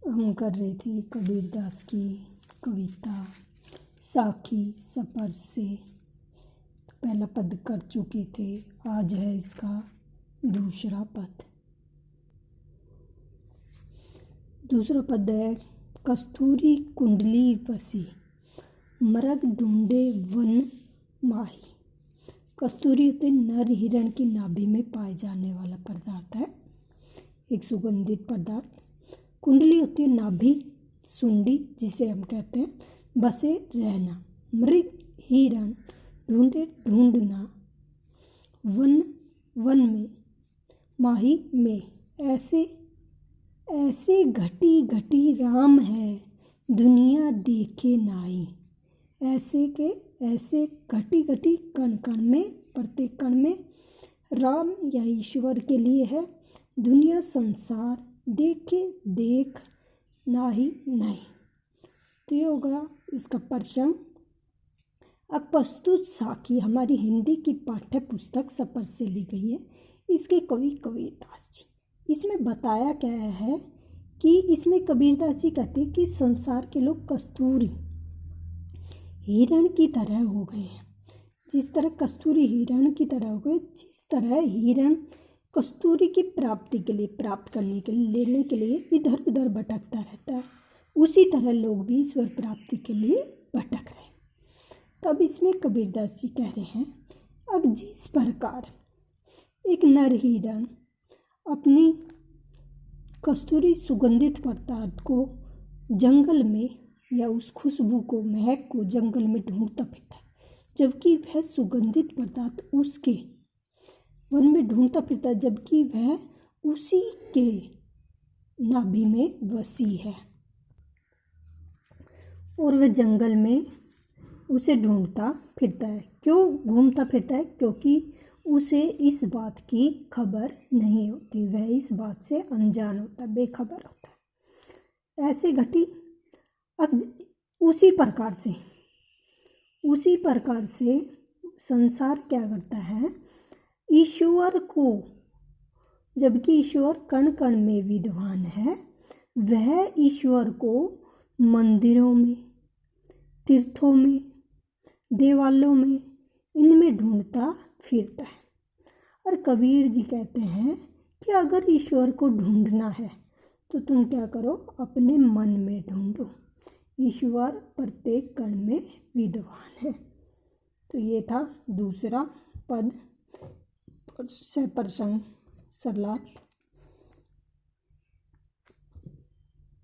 हम कर रहे थे कबीरदास की कविता साखी सफर से। पहला पद कर चुके थे, आज है इसका दूसरा पद। दूसरा पद है कस्तूरी कुंडली वसी, मरग ढूंढे वन माही। कस्तूरी होते नर हिरण की नाभि में पाए जाने वाला पदार्थ है, एक सुगंधित पदार्थ। कुंडली होती है नाभि, सुंडी जिसे हम कहते हैं, बसे रहना। मृग हिरण, ढूंढे ढूंढना, वन वन में, माही में। ऐसे ऐसे घटी घटी राम है, दुनिया देखे नाई। ऐसे के ऐसे घटी घटी कण कण में, प्रत्येक कण में राम या ईश्वर के लिए है, दुनिया संसार देखे देख नाही नहीं। तो ये होगा इसका प्रश्न। अब प्रस्तुत साखी हमारी हिंदी की पाठ्य पुस्तक सफर से ली गई है। इसके कवि कबीरदास जी। इसमें बताया गया है कि इसमें कबीरदास जी कहते हैं कि संसार के लोग कस्तूरी हिरण की तरह हो गए हैं। जिस तरह कस्तूरी हिरण की तरह हो गए, जिस तरह हिरण कस्तूरी की प्राप्ति के लिए, प्राप्त करने के लिए, लेने के लिए इधर उधर भटकता रहता है, उसी तरह लोग भी ईश्वर प्राप्ति के लिए भटक रहे हैं। तब इसमें कबीरदास जी कह रहे हैं, अब जिस प्रकार एक नर हिरण अपनी कस्तूरी सुगंधित पदार्थ को जंगल में या उस खुशबू को, महक को जंगल में ढूंढता फिरता है, जबकि वह सुगंधित पदार्थ उसके वन में ढूंढता फिरता है, जबकि वह उसी के नाभि में वसी है और वह जंगल में उसे ढूंढता फिरता है। क्यों घूमता फिरता है? क्योंकि उसे इस बात की खबर नहीं होती, वह इस बात से अनजान होता, बेखबर होता है। ऐसे घटी उसी प्रकार से संसार क्या करता है, ईश्वर को, जबकि ईश्वर कण कण में विद्वान है, वह ईश्वर को मंदिरों में, तीर्थों में, देवालयों में, इनमें ढूंढता फिरता है। और कबीर जी कहते हैं कि अगर ईश्वर को ढूंढना है तो तुम क्या करो, अपने मन में ढूंढो, ईश्वर प्रत्येक कण में विद्वान है। तो ये था दूसरा पद, प्रसंग सरलाप।